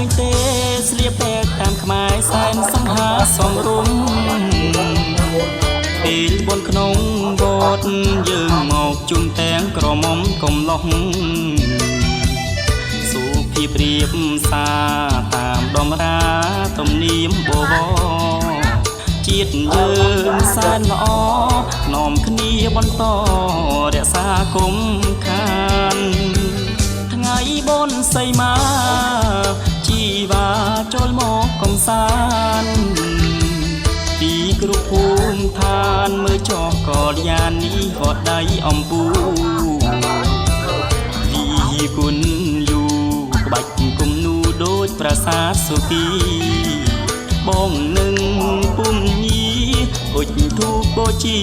ញទេស្លៀកពាក់តាមខ្មែរសែនសង្ហាសំរុំពេលបុនក្នុងវត្តយើងមកជុំទាំងក្រមុំកំឡោះសុភាពរៀបសាតាមដំរាទំនៀមបវរជាតិយើងសែនល្អនាំគ្នាបន្តរក្សាគុំខានថ្ងៃបុណ្យសីមាជីវ៉ាចូលមកកំសាន្តពីគ្រប់ភូមិឋានមើលចោះកលយានីវត្តដៃអំពូវិហារគុណយូក្បាច់គំនូដូចប្រាសាទសុគីបងនឹងពុំញីអុជធូបបូជា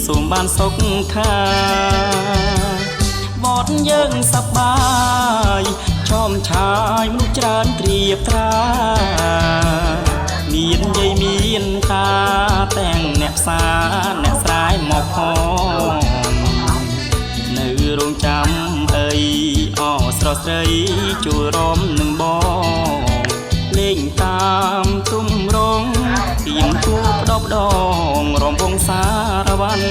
សូមបានសុខខាវត្តយើងសប្បាយឈមឆាយមនុស្សច្រើនត្រៀបត្រាមានយាយមានតាទាំងអ្នកផ្សារអ្នកស្រែមកផងនៅរោងចាំអីអស្រស់ស្រីជួយរំនឹងបងលេងតាមទុំរងទៀងគូផ្ដប់ដងរំវងសារវ័ន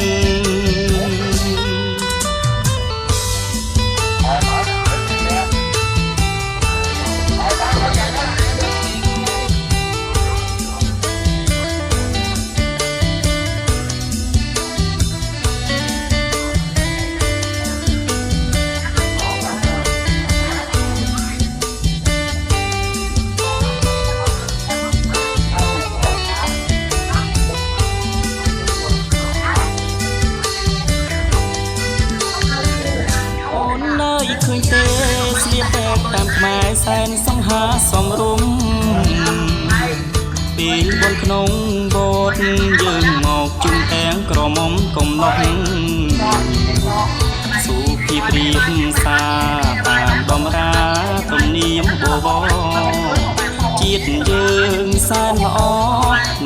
ឃើញទេស្លៀកពាក់តាមខ្មែរសែនសង្ហាសំរុំពេលបុនក្នុងវត្តយើងមកជុំទាំងក្រមុំកំឡោះសុភាពរៀបសាតាមដំរាទំនៀមបវរជាតិយើងសែនល្អ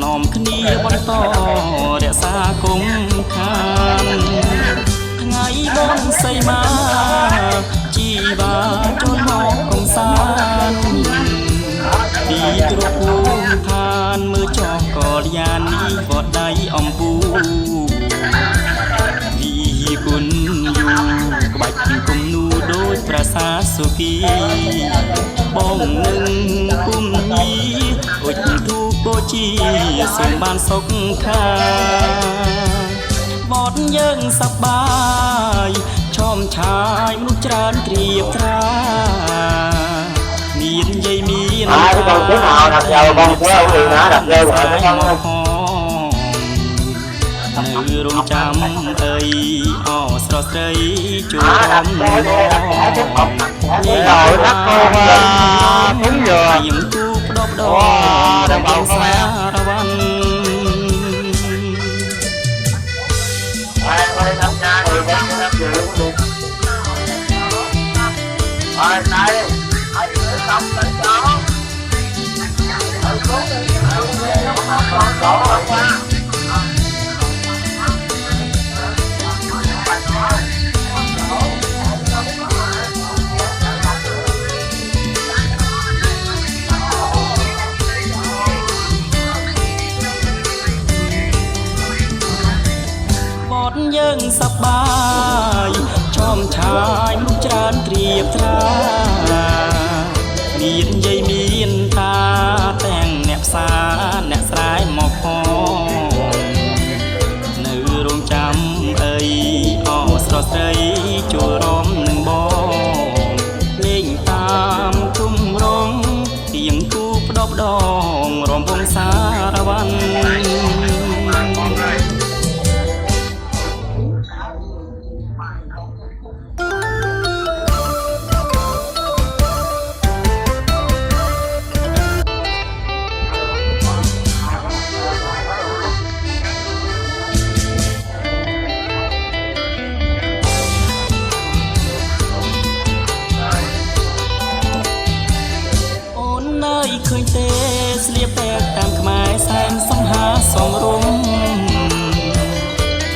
នាំគ្នាបន្តរក្សាគុំខានថ្ងៃបុណ្យសីមាជីវ៉ាចូលមកកំសាន្តពីគ្រប់ភូមិឋានមើលចោះកលយានីវត្តដៃអំពូវិហារគុណយូក្បាច់គំនូដូចប្រាសាទសុគីបងនឹងពុំញីអុជធូបបូជាសូមបានសុខខាវត្តយើងសប្បាយឈមឆាយមនុស្សច្រើនត្រៀបត្រាមានយាយមានតាដាក់យកបងធ្វើអីណាដាក់យកនៅរោងចាំអីអស្រស់ស្រីជួយរំលងនេះឲ្យដាក់កោពុំយកយើងគូផ្ដប់ដងរបស់សារវ័នយើងសប្បាយឈមឆាយមនុស្សច្រើនត្រៀបត្រាមានយាយមានតាទាំងអ្នកផ្សារអ្នកស្រែមកផងនៅរោងចាំអីអស្រស់ស្រីជួយរំនឹងបងលេងតាមទុំរងទៀងគូផ្ដប់ដងរំវងសារវ័នឃើញទេស្លៀកពាក់តាមខ្មែរសែនសង្ហាសំរុំ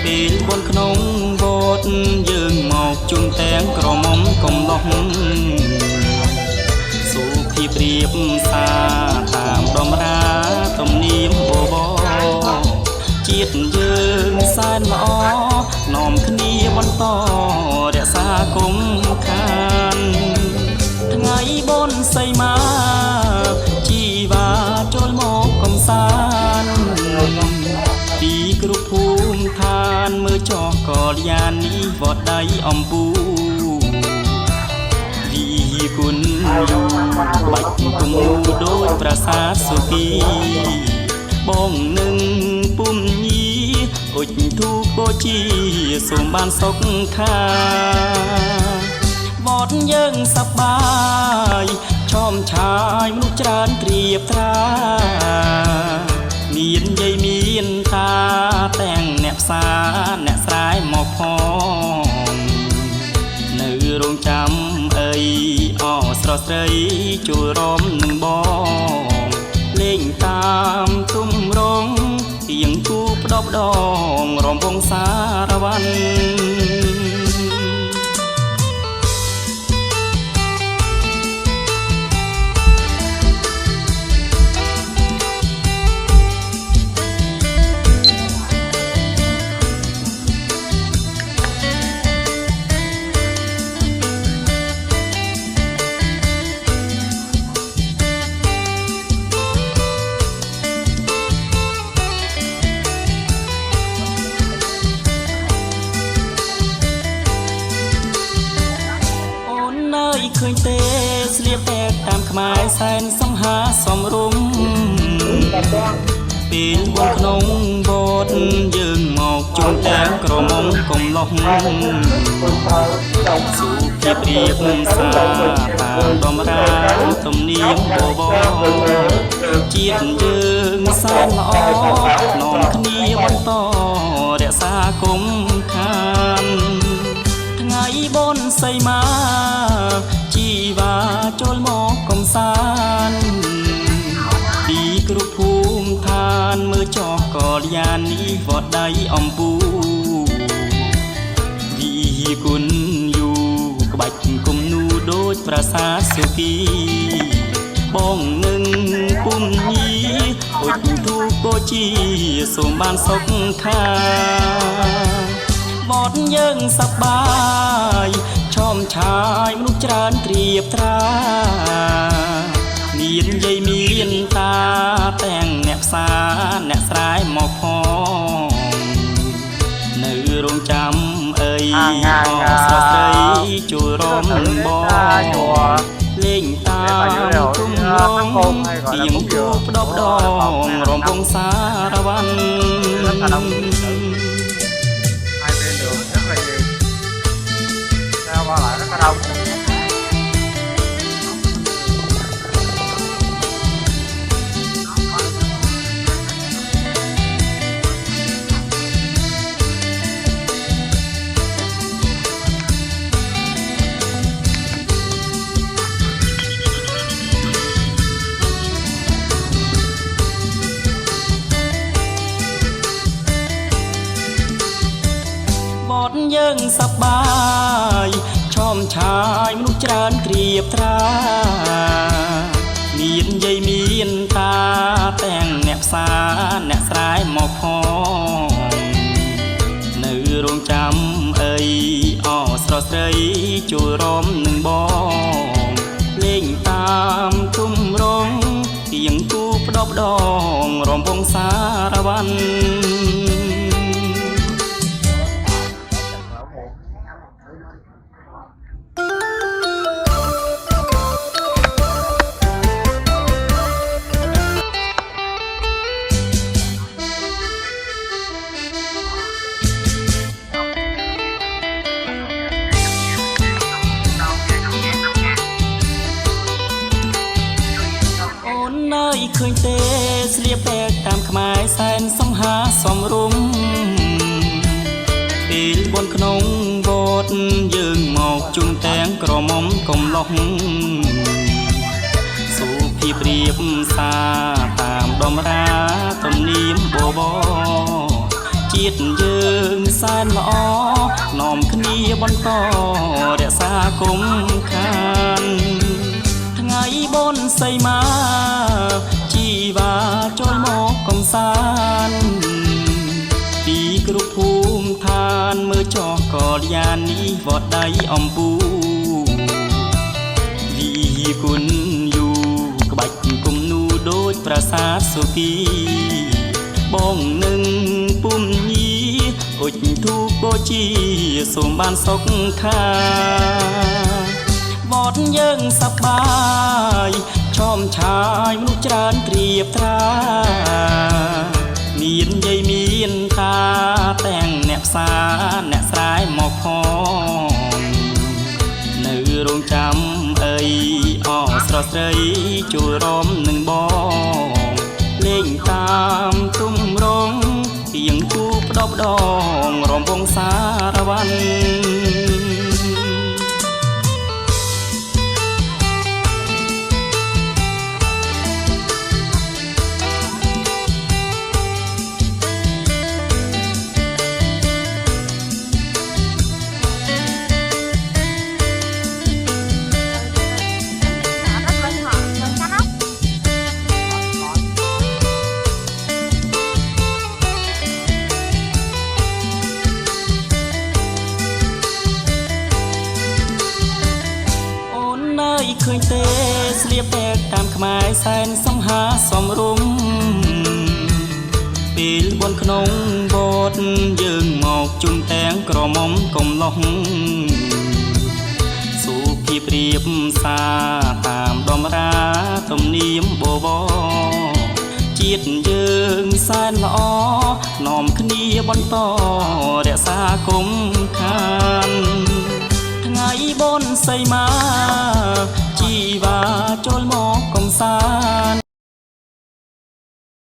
ពេលបុនក្នុងវត្តយើងមកជុំទាំងក្រមុំកំឡោះសុភាព ប្រៀបសារតាមដំរាទំនៀមបបរជាតិយើងសែនល្អនាំគ្នាបន្តរក្សាគុំខានថ្ងៃបុណ្យសីមាជីវ៉ាចូលមកកំសាន្តពីគ្រប់ភូមិឋានមើលចោះកលយានីវត្តដៃអំពូគុណយូបាច់គំនូដូចប្រាសាទសុគីបងនឹងពុំញីអុជធូបបូជាសូមបានសុខខាវត្តយើងសប្បាយឆោមឆាយមនុស្សច្រើនត្រៀបត្រាមានយាយមានតាទាំងអ្នកផ្សារអ្នកស្រែមកផងនៅរោងចាំអីអស្រស់ស្រីជួយរំនឹងបងលេងតាមទុំរងទៀងគូផ្ដប់ដងរំវងសារវ័នឃើញទេស្លៀកតែតាមខ្មែរសែនសំហាសំរុំពេលបនក្នុងបតយើងមកជុំទាំងក្រមុំកំឡុងសុភាពរៀបសាតាមដំរាទំនៀមបបរជាតិយើងសែនល្អនាំគ្នាបន្តរក្សាគុំខានថ្ងៃបុណ្យសីមាជីវ៉ាចូលមកកំសាន្តពីគ្រប់ភូមិឋានមើលចោះកលយានីវត្តដៃអំពូវិគុណយូក្បាច់គំនូដូចប្រាសាទសុគីបងនឹងពុំញីអុជធូបបូជាសូមបានសុខខាវត្តយើងសប្បាយឆោមឆាយមនុស្សច្រើនត្រៀបត្រាមានយាយមានតាទាំងអ្នកផ្សារអ្នកស្រែមកផងនៅរោងចាំអីអស្រស់ស្រីជួយរំបងលេងតាមគុំរងទៀងគូផ្ដប់ដងរំវងសារវ័នqua lại rất là đông. Bọt dương sắp bài chom chaiមនុស្សច្រើនត្រៀបត្រាមានយាយមានតាទាំងអ្នកផ្សារអ្នកស្រែមកផងនៅរោងចាំអីអស្រស់ស្រីជួយរំនឹងបងលេងតាមគុំរងទៀងគូផ្ដប់ដងរំវងសារវ័នឃើញទេស្លៀកតែតាមខ្មែរសែនសំហាសំរុំពេលបុណ្យក្នុងវត្តយើងមកជុំទាំងក្រមុំកំឡុងសុភាពរៀបសារតាមដំរាទំនៀមបបរជាតិយើងសែនល្អនាំគ្នាបន្តរក្សាគុំខាន ថ្ងៃបុណ្យសីមាជីវ៉ាចូលមកកំសាន្តពីគ្រប់ភូមិឋានមើលចោះកល្យានីវត្តដៃអំពូវិគុណយូក្បាច់គំនូដូចប្រាសាទសុគីបងនឹងពុំញីអុជធូបបូជាសូមបានសុខខាវត្តយើងសប្បាយឈមឆាយមនុស្សច្រើនត្រៀបត្រាមានយាយមានតាទាំងអ្នកផ្សារអ្នកស្រែមកផងនៅរោងចាំអីអស្រស់ស្រីជួយរំនឹងបងលេងតាមទុំរងទៀងគូផ្ដប់ដងរំវងសារវ័នឃើញទេស្លៀកពាក់តាមខ្មែរសែនសំហាសំរុំពេលបនក្នុងបតយើងមកជុំទាំងក្រមុំកំឡោះសុភាពរៀបសារតាមដំរាទំនៀមបវរជាតិយើងសែនល្អនាំគ្នាបន្តរក្សាគុំខានថ្ងៃបុណ្យសីមា